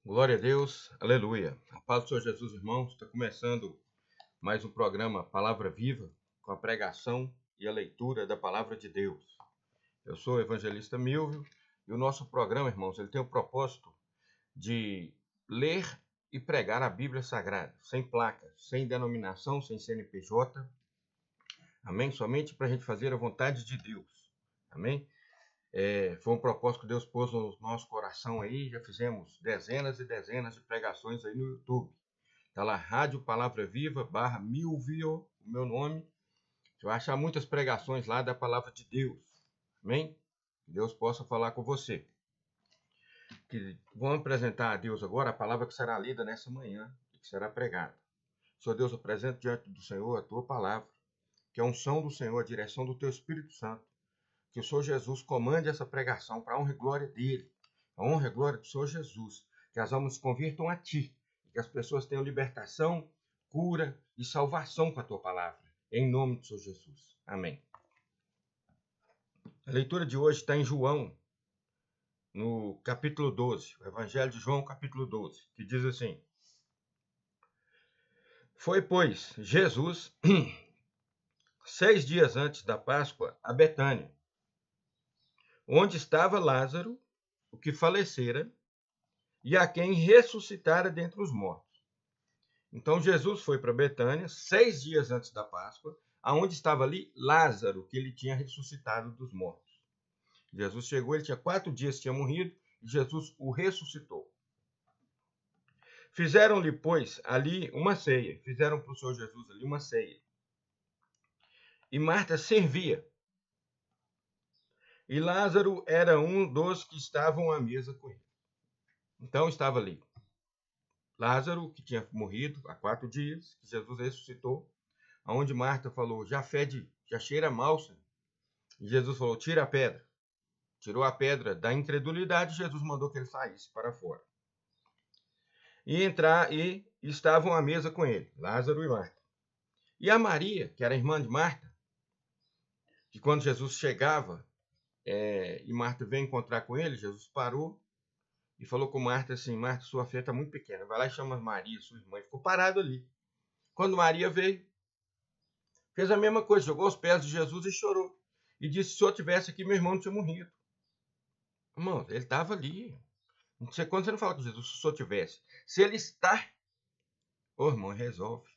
Glória a Deus, aleluia. A paz do Senhor Jesus, irmãos, está começando mais um programa Palavra Viva, com a pregação e a leitura da Palavra de Deus. Eu sou o evangelista Milvio e o nosso programa, irmãos, ele tem o propósito de ler e pregar a Bíblia Sagrada, sem placa, sem denominação, sem CNPJ, amém? Somente para a gente fazer a vontade de Deus, amém? Foi um propósito que Deus pôs no nosso coração aí, já fizemos dezenas e dezenas de pregações aí no YouTube. Está lá, Rádio Palavra Viva, /Milvio, o meu nome. Você vai achar muitas pregações lá da Palavra de Deus. Amém? Que Deus possa falar com você. Vamos apresentar a Deus agora a palavra que será lida nessa manhã e que será pregada. Senhor Deus, eu apresento diante do Senhor a tua palavra, que é a unção do Senhor, a direção do teu Espírito Santo. Que o Senhor Jesus comande essa pregação para a honra e glória dele. A honra e glória do Senhor Jesus. Que as almas se convirtam a ti. Que as pessoas tenham libertação, cura e salvação com a tua palavra. Em nome do Senhor Jesus. Amém. A leitura de hoje está em João, no capítulo 12. O Evangelho de João, capítulo 12. Que diz assim. Foi, pois, Jesus, 6 dias antes da Páscoa, a Betânia, onde estava Lázaro, o que falecera, e a quem ressuscitara dentre os mortos. Então Jesus foi para Betânia 6 dias antes da Páscoa, aonde estava ali Lázaro, que ele tinha ressuscitado dos mortos. Jesus chegou, ele tinha 4 dias que tinha morrido, e Jesus o ressuscitou. Fizeram-lhe, pois, ali uma ceia. Fizeram para o Senhor Jesus ali uma ceia. E Marta servia. E Lázaro era um dos que estavam à mesa com ele. Então estava ali Lázaro, que tinha morrido há 4 dias, que Jesus ressuscitou, aonde Marta falou, já fede, já cheira mal, Senhor. E Jesus falou, tira a pedra. Tirou a pedra da incredulidade, Jesus mandou que ele saísse para fora. E estavam à mesa com ele, Lázaro e Marta. E a Maria, que era irmã de Marta, que quando Jesus chegava e Marta veio encontrar com ele, Jesus parou e falou com Marta assim, Marta, sua fé está muito pequena, vai lá e chama Maria, sua irmã. E ficou parado ali. Quando Maria veio, fez a mesma coisa, jogou aos pés de Jesus e chorou. E disse, se eu tivesse aqui, meu irmão não tinha morrido. Irmão, ele estava ali. Quando você não fala com Jesus, se o senhor tivesse. Se ele está, irmão, resolve.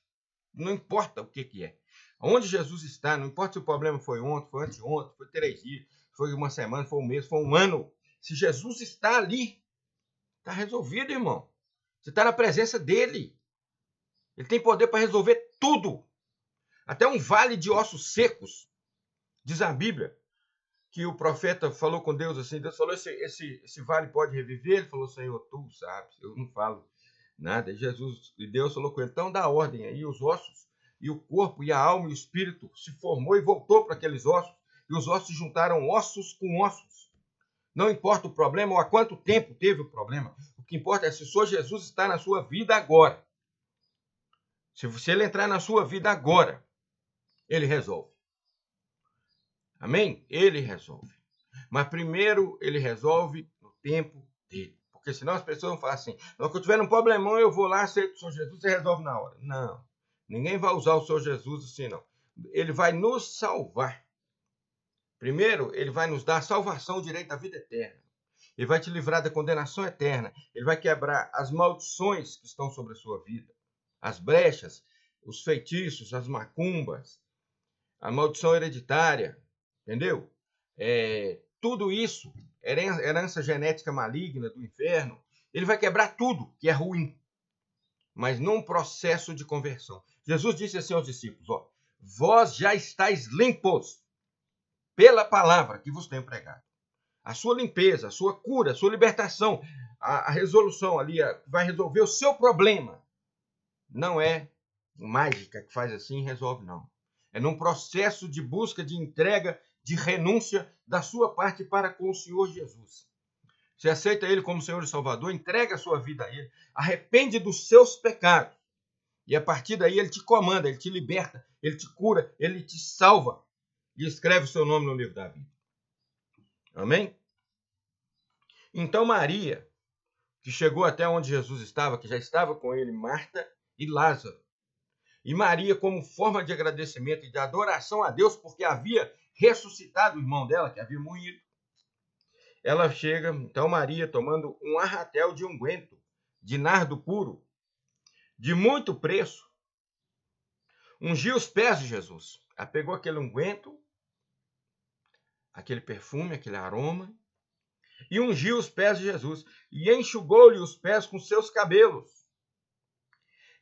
Não importa o que é. Onde Jesus está, não importa se o problema foi ontem, foi anteontem, foi 3 dias, foi uma semana, foi um mês, foi um ano. Se Jesus está ali, está resolvido, irmão. Você está na presença dele. Ele tem poder para resolver tudo. Até um vale de ossos secos. Diz a Bíblia que o profeta falou com Deus assim, Deus falou, esse vale pode reviver? Ele falou, Senhor, tu sabes, eu não falo nada. E Deus falou com ele, então dá ordem aí, os ossos, e o corpo, e a alma, e o espírito se formou e voltou para aqueles ossos, e os ossos se juntaram ossos com ossos. Não importa o problema ou há quanto tempo teve o problema, o que importa é se o Senhor Jesus está na sua vida agora. Se ele entrar na sua vida agora, ele resolve. Amém? Ele resolve. Mas primeiro ele resolve no tempo dele. Porque senão as pessoas vão falar assim, quando eu tiver um problemão, eu vou lá, aceito o Senhor Jesus e resolve na hora. Não. Ninguém vai usar o Senhor Jesus assim, não. Ele vai nos salvar. Primeiro, ele vai nos dar a salvação, o direito à vida eterna. Ele vai te livrar da condenação eterna. Ele vai quebrar as maldições que estão sobre a sua vida. As brechas, os feitiços, as macumbas, a maldição hereditária. Entendeu? Tudo isso, herança genética maligna do inferno, ele vai quebrar tudo que é ruim, mas num processo de conversão. Jesus disse assim aos discípulos, vós já estáis limpos pela palavra que vos tenho pregado. A sua limpeza, a sua cura, a sua libertação, a resolução ali, vai resolver o seu problema. Não é mágica que faz assim e resolve, não. É num processo de busca, de entrega, de renúncia da sua parte para com o Senhor Jesus. Você aceita Ele como Senhor e Salvador, entrega a sua vida a Ele, arrepende dos seus pecados. E a partir daí Ele te comanda, Ele te liberta, Ele te cura, Ele te salva. E escreve o seu nome no livro da vida. Amém? Então Maria, que chegou até onde Jesus estava, que já estava com ele, Marta e Lázaro. E Maria, como forma de agradecimento e de adoração a Deus, porque havia ressuscitado o irmão dela, que havia morrido, ela chega, então Maria, tomando um arratel de unguento, de nardo puro, de muito preço, ungiu os pés de Jesus. Ela pegou aquele unguento, aquele perfume, aquele aroma, e ungiu os pés de Jesus, e enxugou-lhe os pés com seus cabelos,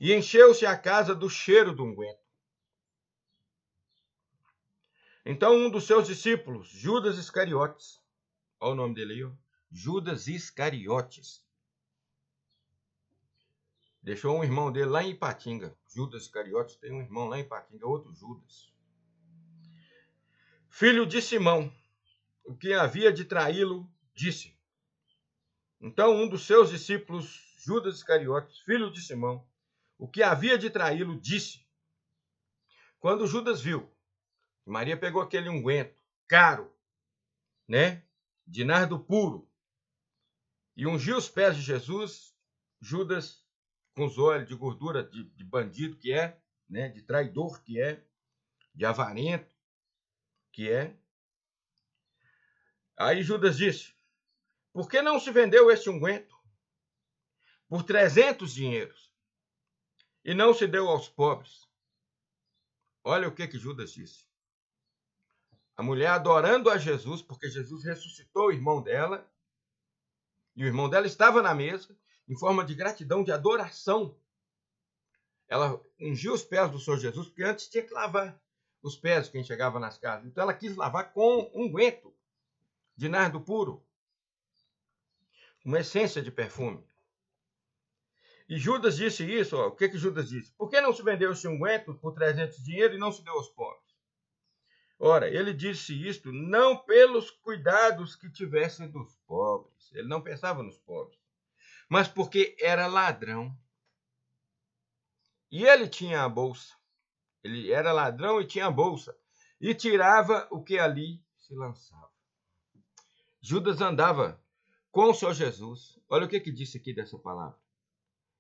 e encheu-se a casa do cheiro do unguento. Então um dos seus discípulos, Judas Iscariotes, olha o nome dele aí, ó, Judas Iscariotes, deixou um irmão dele lá em Ipatinga. Judas Iscariotes tem um irmão lá em Ipatinga, outro Judas, filho de Simão, o que havia de traí-lo, disse. Então um dos seus discípulos, Judas Iscariotes, filho de Simão, o que havia de traí-lo, disse. Quando Judas viu, Maria pegou aquele unguento caro, né, de nardo puro, e ungiu os pés de Jesus, Judas, com os olhos de gordura de bandido que é, né, de traidor que é, de avarento que é. Aí Judas disse, por que não se vendeu este unguento por 300 dinheiros e não se deu aos pobres? Olha o que Judas disse. A mulher adorando a Jesus, porque Jesus ressuscitou o irmão dela, e o irmão dela estava na mesa, em forma de gratidão, de adoração. Ela ungiu os pés do Senhor Jesus, porque antes tinha que lavar os pés de quem chegava nas casas. Então ela quis lavar com unguento de nardo puro, uma essência de perfume. E Judas disse isso, ó, o que Judas disse? Por que não se vendeu esse unguento por 300 dinheiro e não se deu aos pobres? Ora, ele disse isto não pelos cuidados que tivessem dos pobres. Ele não pensava nos pobres. Mas porque era ladrão. E ele tinha a bolsa. Ele era ladrão e tinha a bolsa. E tirava o que ali se lançava. Judas andava com o Senhor Jesus. Olha o que disse aqui dessa palavra.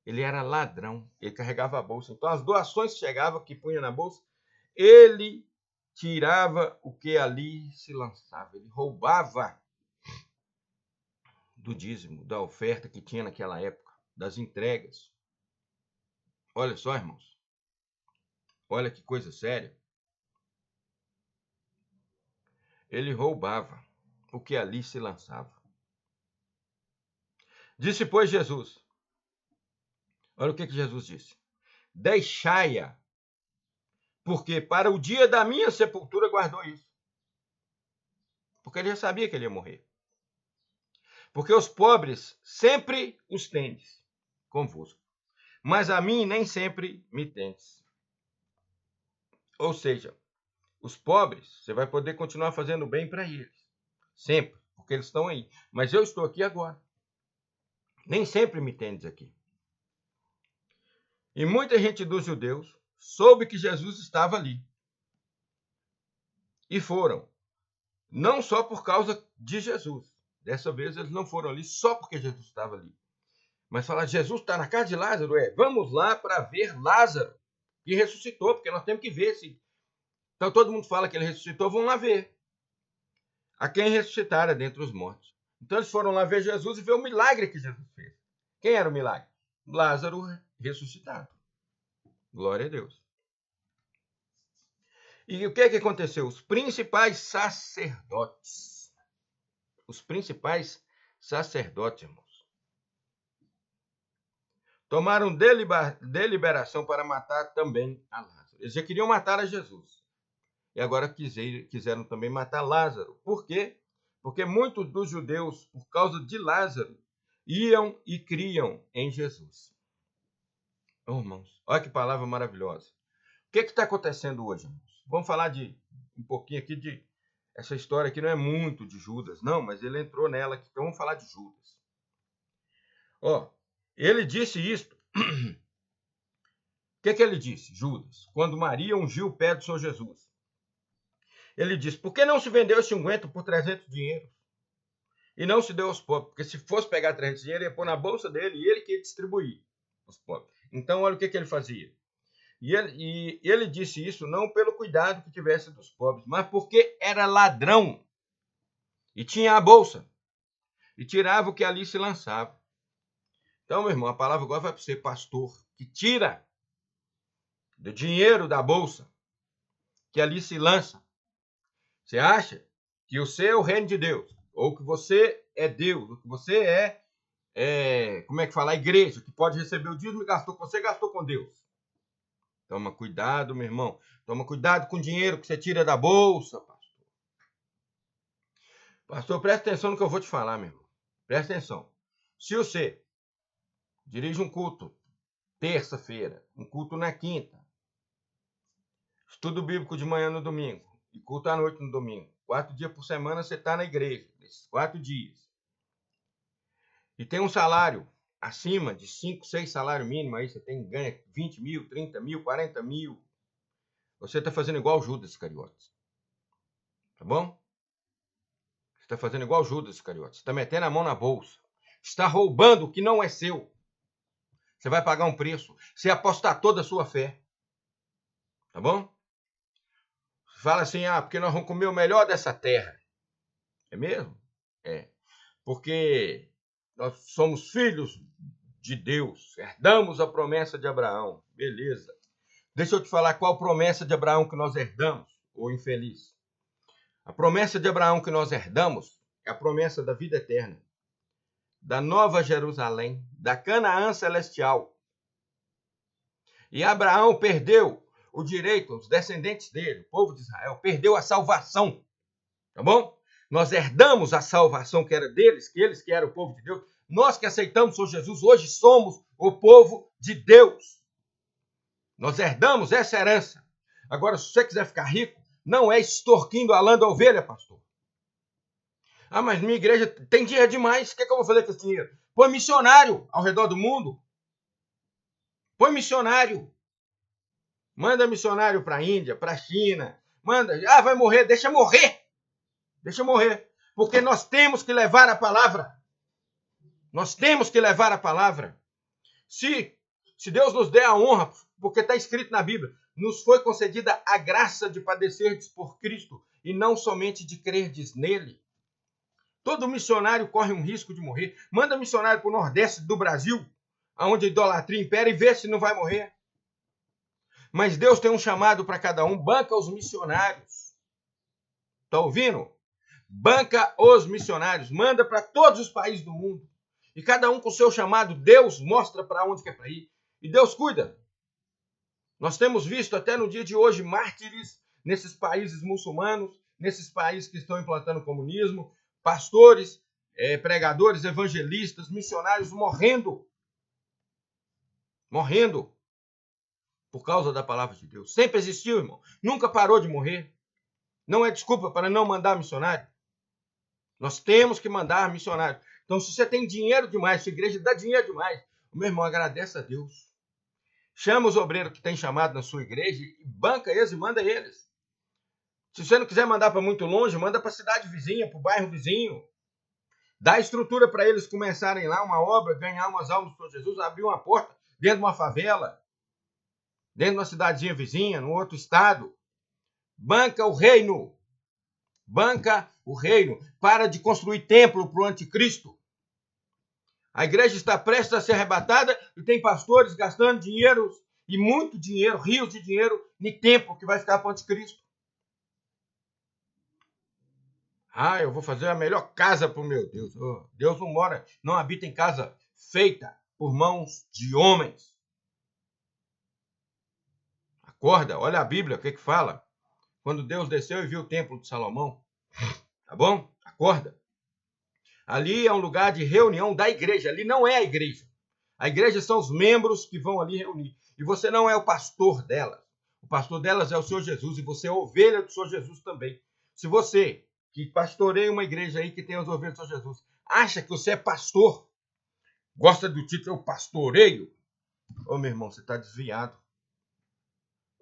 Ele era ladrão. Ele carregava a bolsa. Então, as doações que chegavam, que punha na bolsa, ele tirava o que ali se lançava. Ele roubava do dízimo, da oferta que tinha naquela época, das entregas. Olha só, irmãos. Olha que coisa séria. Ele roubava o que ali se lançava. Disse, pois, Jesus. Olha o que Jesus disse. Deixai-a, porque para o dia da minha sepultura guardou isso. Porque ele já sabia que ele ia morrer. Porque os pobres sempre os tendes convosco, mas a mim nem sempre me tendes. Ou seja, os pobres, você vai poder continuar fazendo bem para eles. Sempre, porque eles estão aí. Mas eu estou aqui agora. Nem sempre me tendes aqui. E muita gente dos judeus soube que Jesus estava ali. E foram. Não só por causa de Jesus. Dessa vez eles não foram ali só porque Jesus estava ali. Mas falaram, Jesus está na casa de Lázaro? Vamos lá para ver Lázaro. E ressuscitou, porque nós temos que ver se... Então todo mundo fala que ele ressuscitou, vamos lá ver. A quem ressuscitara dentre os mortos. Então eles foram lá ver Jesus e ver o milagre que Jesus fez. Quem era o milagre? Lázaro ressuscitado. Glória a Deus. E o que aconteceu? Os principais sacerdotes, irmãos, tomaram deliberação para matar também a Lázaro. Eles já queriam matar a Jesus. E agora quiseram também matar Lázaro. Por quê? Porque muitos dos judeus, por causa de Lázaro, iam e criam em Jesus. Oh, irmãos, olha que palavra maravilhosa. O que está acontecendo hoje, irmãos? Vamos falar um pouquinho aqui de... Essa história aqui não é muito de Judas, não, mas ele entrou nela aqui. Então vamos falar de Judas. Ele disse isto. O que ele disse, Judas? Quando Maria ungiu o pé do Senhor Jesus. Ele disse, por que não se vendeu esse unguento por 300 dinheiros? E não se deu aos pobres, porque se fosse pegar 300 dinheiro, ia pôr na bolsa dele e ele que ia distribuir aos pobres. Então, olha o que ele fazia. E ele disse isso não pelo cuidado que tivesse dos pobres, mas porque era ladrão e tinha a bolsa e tirava o que ali se lançava. Então, meu irmão, a palavra agora vai para você, pastor, que tira do dinheiro da bolsa que ali se lança. Você acha que você é o reino de Deus, ou que você é Deus, ou que você como é que fala? A igreja, que pode receber o dízimo e gastou com você, gastou com Deus. Toma cuidado, meu irmão. Toma cuidado com o dinheiro que você tira da bolsa, pastor. Pastor, presta atenção no que eu vou te falar, meu irmão. Presta atenção. Se você dirige um culto terça-feira, um culto na quinta, estudo bíblico de manhã no domingo e culto à noite no domingo, 4 dias por semana você está na igreja, nesses 4 dias. E tem um salário acima de 5, 6 salários mínimos, aí você ganha 20 mil, 30 mil, 40 mil. Você está fazendo igual Judas Iscariotes. Tá bom? Você está fazendo igual Judas Iscariotes. Você está metendo a mão na bolsa. Está roubando o que não é seu. Você vai pagar um preço. Você apostar toda a sua fé. Tá bom? Fala assim, porque nós vamos comer o melhor dessa terra. É mesmo? É. Porque nós somos filhos de Deus. Herdamos a promessa de Abraão. Beleza. Deixa eu te falar qual promessa de Abraão que nós herdamos, ou infeliz. A promessa de Abraão que nós herdamos é a promessa da vida eterna, da Nova Jerusalém, da Canaã celestial. E Abraão perdeu o direito, os descendentes dele, o povo de Israel, perdeu a salvação. Tá bom? Nós herdamos a salvação que era deles, que eles que eram o povo de Deus. Nós que aceitamos o Jesus, hoje somos o povo de Deus. Nós herdamos essa herança. Agora, se você quiser ficar rico, não é extorquindo a lã da ovelha, pastor. Mas minha igreja tem dinheiro demais. O que eu vou fazer com esse dinheiro? Põe missionário ao redor do mundo. Põe missionário. Manda missionário para a Índia, para a China. Manda. Vai morrer. Deixa morrer. Deixa morrer. Porque nós temos que levar a palavra. Nós temos que levar a palavra. Se Deus nos der a honra, porque está escrito na Bíblia, nos foi concedida a graça de padecerdes por Cristo e não somente de crerdes nele. Todo missionário corre um risco de morrer. Manda missionário para o Nordeste do Brasil, onde a idolatria impera, e vê se não vai morrer. Mas Deus tem um chamado para cada um. Banca os missionários. Está ouvindo? Banca os missionários. Manda para todos os países do mundo. E cada um com o seu chamado, Deus mostra para onde quer para ir. E Deus cuida. Nós temos visto até no dia de hoje mártires nesses países muçulmanos, nesses países que estão implantando o comunismo, pastores, pregadores, evangelistas, missionários morrendo. Morrendo por causa da palavra de Deus. Sempre existiu, irmão. Nunca parou de morrer. Não é desculpa para não mandar missionário. Nós temos que mandar missionário. Então, se você tem dinheiro demais, se a igreja dá dinheiro demais, meu irmão, agradece a Deus. Chama os obreiros que tem chamado na sua igreja e banca eles e manda eles. Se você não quiser mandar para muito longe, manda para a cidade vizinha, para o bairro vizinho. Dá estrutura para eles começarem lá uma obra, ganhar umas almas para Jesus, abrir uma porta dentro de uma favela, dentro de uma cidadezinha vizinha, num outro estado. Banca o reino. Banca o reino. Para de construir templo para o anticristo. A igreja está prestes a ser arrebatada e tem pastores gastando dinheiro, e muito dinheiro, rios de dinheiro, em templo que vai ficar para o anticristo. Eu vou fazer a melhor casa para o meu Deus. Deus não mora, não habita em casa feita por mãos de homens. Acorda, olha a Bíblia, o que fala? Quando Deus desceu e viu o templo de Salomão. Tá bom? Acorda. Ali é um lugar de reunião da igreja. Ali não é a igreja. A igreja são os membros que vão ali reunir. E você não é o pastor delas. O pastor delas é o Senhor Jesus. E você é ovelha do Senhor Jesus também. Se você, que pastoreia uma igreja aí que tem as ovelhas do Senhor Jesus, acha que você é pastor, gosta do título, eu pastoreio, meu irmão, você está desviado.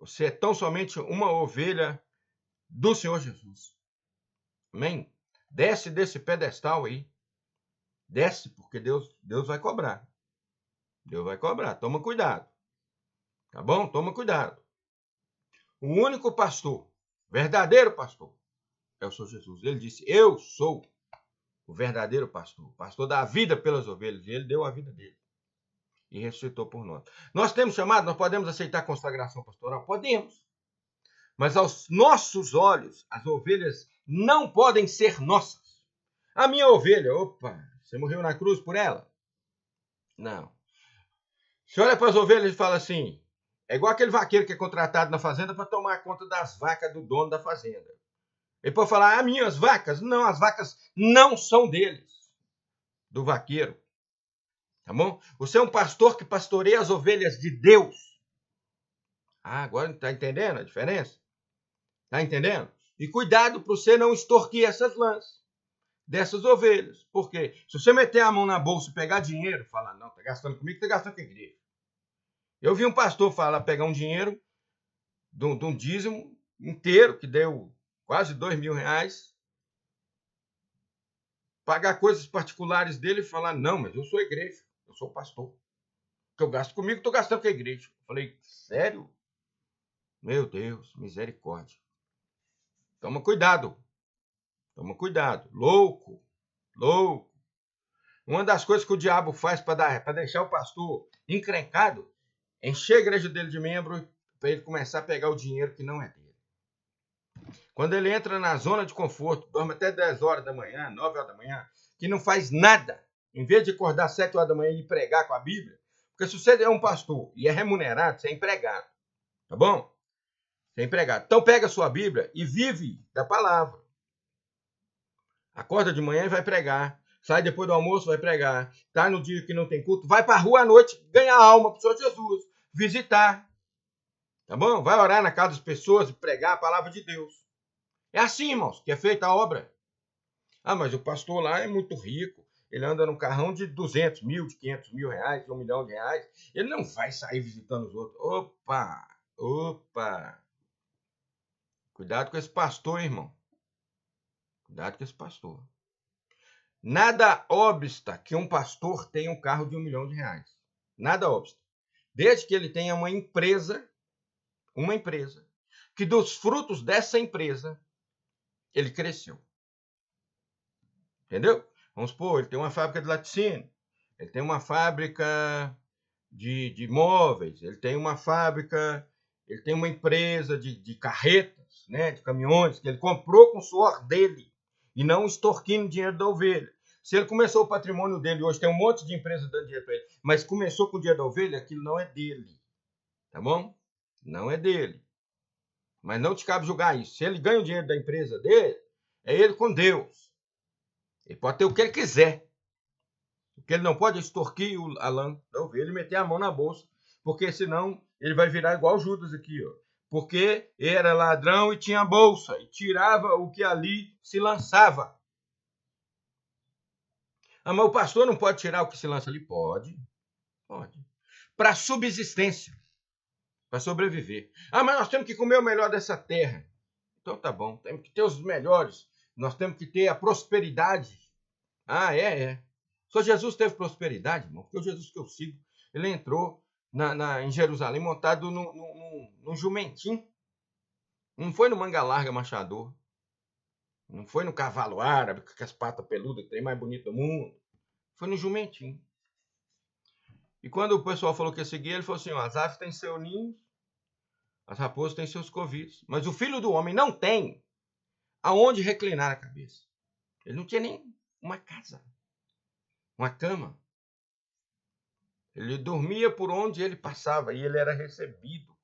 Você é tão somente uma ovelha do Senhor Jesus. Amém? Desce desse pedestal aí. Desce, porque Deus vai cobrar. Deus vai cobrar. Toma cuidado. Tá bom? Toma cuidado. O único pastor, verdadeiro pastor, é o Senhor Jesus. Ele disse, eu sou o verdadeiro pastor. O pastor dá a vida pelas ovelhas. E ele deu a vida dele. E ressuscitou por nós. Nós temos chamado, nós podemos aceitar a consagração pastoral? Podemos. Mas aos nossos olhos, as ovelhas não podem ser nossas. A minha ovelha, opa, você morreu na cruz por ela? Não. Você olha para as ovelhas e fala assim, é igual aquele vaqueiro que é contratado na fazenda para tomar conta das vacas do dono da fazenda. Ele pode falar, minhas vacas? Não, as vacas não são deles, do vaqueiro. Tá bom? Você é um pastor que pastoreia as ovelhas de Deus. Agora está entendendo a diferença? Está entendendo? E cuidado para você não extorquir essas lãs dessas ovelhas. Por quê? Se você meter a mão na bolsa e pegar dinheiro, falar, não, está gastando comigo, está gastando com a igreja. Eu vi um pastor pegar um dinheiro de um dízimo inteiro, que deu quase R$2.000, pagar coisas particulares dele e falar, não, mas eu sou igreja, eu sou pastor. O que eu gasto comigo, estou gastando com a igreja. Eu falei, sério? Meu Deus, misericórdia. Toma cuidado. Toma cuidado. Louco. Uma das coisas que o diabo faz para deixar o pastor encrencado, encher a igreja dele de membro para ele começar a pegar o dinheiro que não é dele. Quando ele entra na zona de conforto, dorme até 10 horas da manhã, 9 horas da manhã, que não faz nada, em vez de acordar 7 horas da manhã e pregar com a Bíblia, porque se você é um pastor e é remunerado, você é empregado, tá bom? Você é empregado. Então pega a sua Bíblia e vive da palavra. Acorda de manhã e vai pregar. Sai depois do almoço, vai pregar. Tá no dia que não tem culto, vai para a rua à noite, ganhar alma para o Senhor Jesus, visitar. Tá bom? Vai orar na casa das pessoas e pregar a palavra de Deus. É assim, irmãos, que é feita a obra. Ah, mas o pastor lá é muito rico. Ele anda num carrão de 200 mil, de 500 mil reais, de R$1 milhão. Ele não vai sair visitando os outros. Opa. Cuidado com esse pastor, irmão. Cuidado com esse pastor. Nada obsta que um pastor tenha um carro de R$1 milhão. Nada obsta. Desde que ele tenha uma empresa, que dos frutos dessa empresa, ele cresceu. Entendeu? Vamos supor, ele tem uma fábrica de laticínio, ele tem uma fábrica de móveis, ele tem uma empresa de carretas, né, de caminhões, que ele comprou com o suor dele e não extorquindo dinheiro da ovelha. Se ele começou o patrimônio dele, hoje tem um monte de empresa dando dinheiro para ele, mas começou com o dinheiro da ovelha, aquilo não é dele. Tá bom? Não é dele. Mas não te cabe julgar isso. Se ele ganha o dinheiro da empresa dele, é ele com Deus. Ele pode ter o que ele quiser. O que ele não pode é extorquir a lã da ovelha e meter a mão na bolsa, porque senão ele vai virar igual Judas aqui, ó. Porque era ladrão e tinha bolsa, e tirava o que ali se lançava. Ah, mas o pastor não pode tirar o que se lança ali? Pode. Para subsistência, para sobreviver. Ah, mas nós temos que comer o melhor dessa terra. Então tá bom, temos que ter os melhores. Nós temos que ter a prosperidade. Ah, é. Só Jesus teve prosperidade, irmão, porque o Jesus que eu sigo, ele entrou em Jerusalém montado num jumentinho. Não foi no manga larga machador. Não foi no cavalo árabe, com as patas peludas, que tem mais bonito do mundo. Foi no jumentinho. E quando o pessoal falou que ia seguir, ele falou assim, as aves têm seu ninho, as raposas têm seus covis, mas o filho do homem não tem aonde reclinar a cabeça. Ele não tinha nem uma casa, uma cama. Ele dormia por onde ele passava e ele era recebido.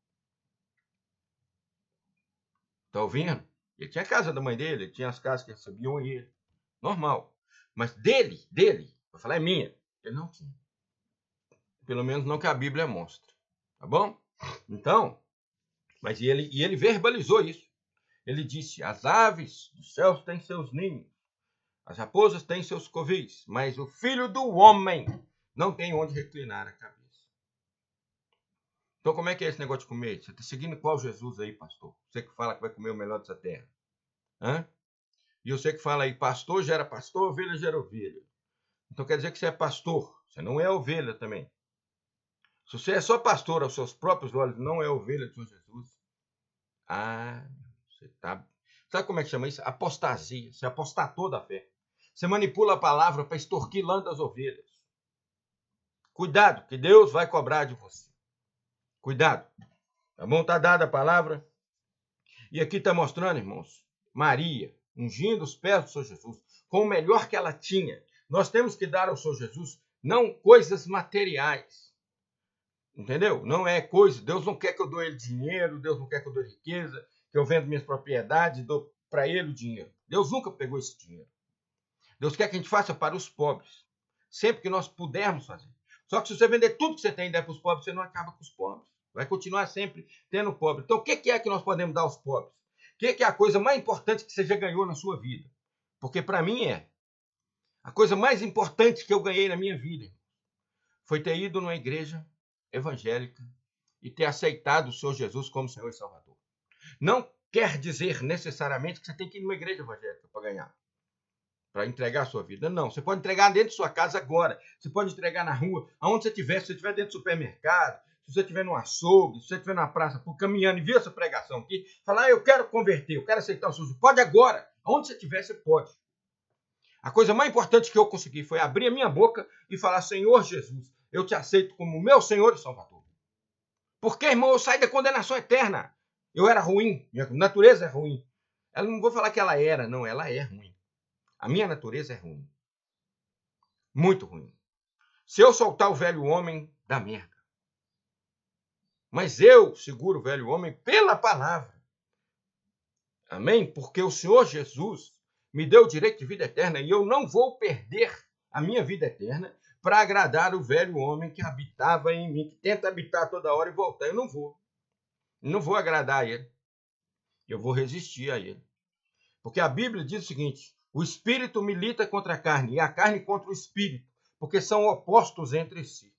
Tá ouvindo? Ele tinha a casa da mãe dele, ele tinha as casas que recebiam ele. Normal. Mas dele, vou falar é minha, ele não tinha. Pelo menos não que a Bíblia mostra. Tá bom? Então, mas ele verbalizou isso. Ele disse, as aves dos céus têm seus ninhos, as raposas têm seus covis, mas o filho do homem não tem onde reclinar a cabeça. Então, como é que é esse negócio de comer? Você está seguindo qual Jesus aí, pastor? Você que fala que vai comer o melhor dessa terra. Hã? E você que fala aí, pastor gera pastor, ovelha gera ovelha. Então quer dizer que você é pastor, você não é ovelha também. Se você é só pastor aos seus próprios olhos, não é ovelha do Senhor Jesus, você tá... Sabe como é que chama isso? Apostasia. Você apostatou da fé. Você manipula a palavra para extorquir lã das ovelhas. Cuidado, que Deus vai cobrar de você. Cuidado. Tá bom? Tá dada a palavra. E aqui está mostrando, irmãos, Maria, ungindo os pés do Senhor Jesus, com o melhor que ela tinha. Nós temos que dar ao Senhor Jesus não coisas materiais. Entendeu? Não é coisa. Deus não quer que eu dou ele dinheiro, Deus não quer que eu dou riqueza, que eu vendo minhas propriedades e dou para ele o dinheiro. Deus nunca pegou esse dinheiro. Deus quer que a gente faça para os pobres, sempre que nós pudermos fazer. Só que se você vender tudo que você tem e der para os pobres, você não acaba com os pobres. Vai continuar sempre tendo pobre. Então, o que é que nós podemos dar aos pobres? O que é a coisa mais importante que você já ganhou na sua vida? Porque para mim é. A coisa mais importante que eu ganhei na minha vida foi ter ido numa igreja evangélica e ter aceitado o Senhor Jesus como Senhor e Salvador. Não quer dizer necessariamente que você tem que ir numa igreja evangélica para ganhar, para entregar a sua vida. Não, você pode entregar dentro de sua casa agora. Você pode entregar na rua, aonde você estiver. Se você estiver dentro do supermercado, se você estiver no açougue, se você estiver na praça, caminhando e ver essa pregação aqui, falar, eu quero converter, eu quero aceitar o Senhor Jesus. Pode agora. Aonde você estiver, você pode. A coisa mais importante que eu consegui foi abrir a minha boca e falar, Senhor Jesus, eu te aceito como meu Senhor e Salvador. Porque, irmão, eu saí da condenação eterna. Eu era ruim, minha natureza é ruim. Eu não vou falar que ela era, não, ela é ruim. A minha natureza é ruim. Muito ruim. Se eu soltar o velho homem, dá merda. Mas eu seguro o velho homem pela palavra. Amém? Porque o Senhor Jesus me deu o direito de vida eterna e eu não vou perder a minha vida eterna para agradar o velho homem que habitava em mim, que tenta habitar toda hora e voltar. Eu não vou. Não vou agradar a ele. Eu vou resistir a ele. Porque a Bíblia diz o seguinte, o espírito milita contra a carne e a carne contra o espírito, porque são opostos entre si.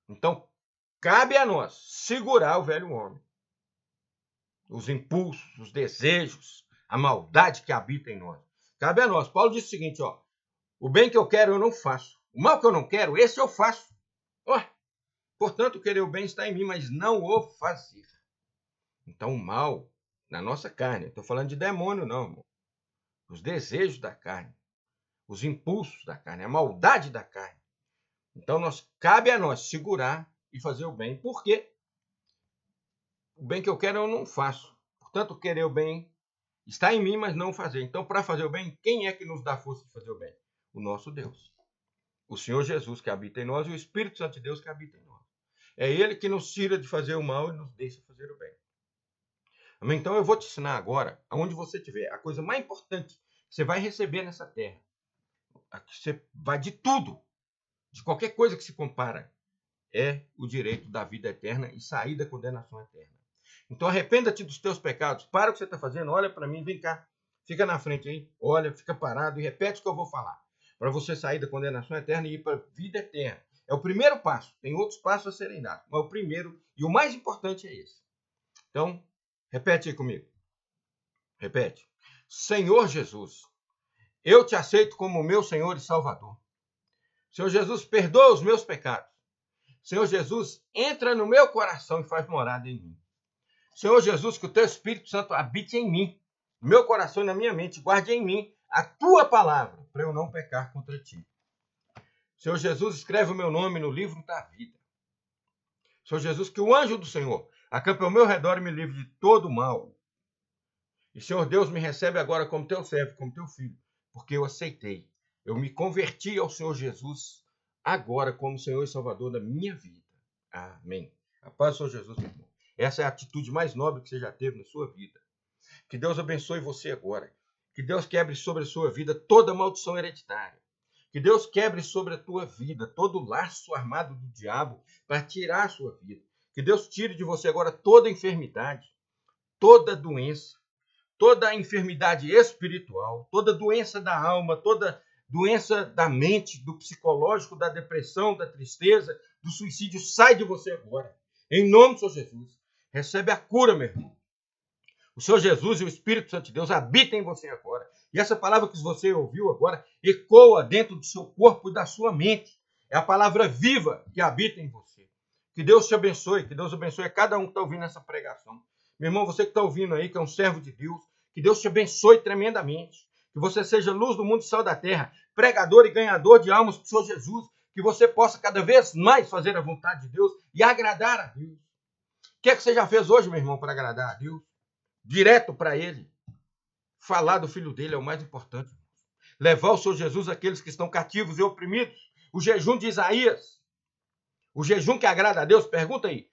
Então, cabe a nós segurar o velho homem. Os impulsos, os desejos, a maldade que habita em nós. Cabe a nós. Paulo diz o seguinte, ó, o bem que eu quero eu não faço. O mal que eu não quero, esse eu faço. Ó, portanto, querer o bem está em mim, mas não o fazer. Então, o mal na nossa carne. Estou falando de demônio, não, irmão. Os desejos da carne. Os impulsos da carne, a maldade da carne. Então, cabe a nós segurar e fazer o bem. Por quê? O bem que eu quero eu não faço. Portanto, querer o bem está em mim, mas não fazer. Então, para fazer o bem, quem é que nos dá força de fazer o bem? O nosso Deus. O Senhor Jesus que habita em nós e o Espírito Santo de Deus que habita em nós. É Ele que nos tira de fazer o mal e nos deixa fazer o bem. Amém? Então, eu vou te ensinar agora, aonde você estiver, a coisa mais importante que você vai receber nessa terra. Você vai de tudo, de qualquer coisa que se compara, é o direito da vida eterna e sair da condenação eterna. Então arrependa-te dos teus pecados, para o que você está fazendo, olha para mim, vem cá, fica na frente aí, olha, fica parado e repete o que eu vou falar, para você sair da condenação eterna e ir para a vida eterna. É o primeiro passo, tem outros passos a serem dados, mas o primeiro e o mais importante é esse. Então, repete aí comigo. Repete. Senhor Jesus, eu te aceito como meu Senhor e Salvador. Senhor Jesus, perdoa os meus pecados. Senhor Jesus, entra no meu coração e faz morada em mim. Senhor Jesus, que o teu Espírito Santo habite em mim, no meu coração e na minha mente, guarde em mim a tua palavra, para eu não pecar contra ti. Senhor Jesus, escreve o meu nome no livro da vida. Senhor Jesus, que o anjo do Senhor acampe ao meu redor e me livre de todo mal. E Senhor Deus, me recebe agora como teu servo, como teu filho, porque eu aceitei. Eu me converti ao Senhor Jesus agora como Senhor e Salvador da minha vida. Amém. A paz do Senhor Jesus, meu irmão. Essa é a atitude mais nobre que você já teve na sua vida. Que Deus abençoe você agora. Que Deus quebre sobre a sua vida toda maldição hereditária. Que Deus quebre sobre a tua vida todo laço armado do diabo para tirar a sua vida. Que Deus tire de você agora toda enfermidade, toda doença, toda enfermidade espiritual, toda doença da alma, toda doença da mente, do psicológico, da depressão, da tristeza, do suicídio, sai de você agora. Em nome do Senhor Jesus. Recebe a cura, meu irmão. O Senhor Jesus e o Espírito Santo de Deus habitam em você agora. E essa palavra que você ouviu agora ecoa dentro do seu corpo e da sua mente. É a palavra viva que habita em você. Que Deus te abençoe, que Deus abençoe a cada um que está ouvindo essa pregação. Meu irmão, você que está ouvindo aí, que é um servo de Deus, que Deus te abençoe tremendamente. Que você seja luz do mundo e sal da terra, pregador e ganhador de almas para o Senhor Jesus. Que você possa cada vez mais fazer a vontade de Deus e agradar a Deus. O que é que você já fez hoje, meu irmão, para agradar a Deus? Direto para Ele. Falar do Filho dele é o mais importante. Levar o Senhor Jesus àqueles que estão cativos e oprimidos. O jejum de Isaías. O jejum que agrada a Deus. Pergunta aí.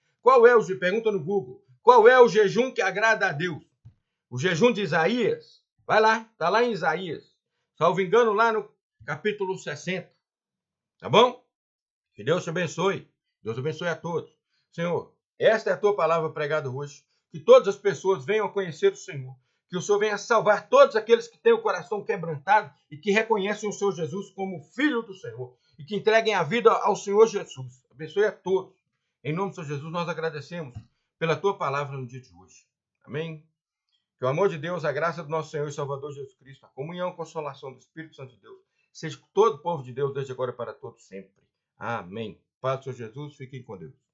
Pergunta no Google. Qual é o jejum que agrada a Deus? O jejum de Isaías. Vai lá. Está lá em Isaías. Salvo engano, lá no capítulo 60. Tá bom? Que Deus te abençoe. Deus abençoe a todos. Senhor, esta é a tua palavra pregada hoje. Que todas as pessoas venham a conhecer o Senhor. Que o Senhor venha salvar todos aqueles que têm o coração quebrantado e que reconhecem o Senhor Jesus como Filho do Senhor. E que entreguem a vida ao Senhor Jesus. Abençoe a todos. Em nome do Senhor Jesus, nós agradecemos pela tua palavra no dia de hoje. Amém? Que o amor de Deus, a graça do nosso Senhor e Salvador Jesus Cristo, a comunhão e consolação do Espírito Santo de Deus, seja com todo o povo de Deus, desde agora para todos sempre. Amém. Paz do Senhor Jesus, fiquem com Deus.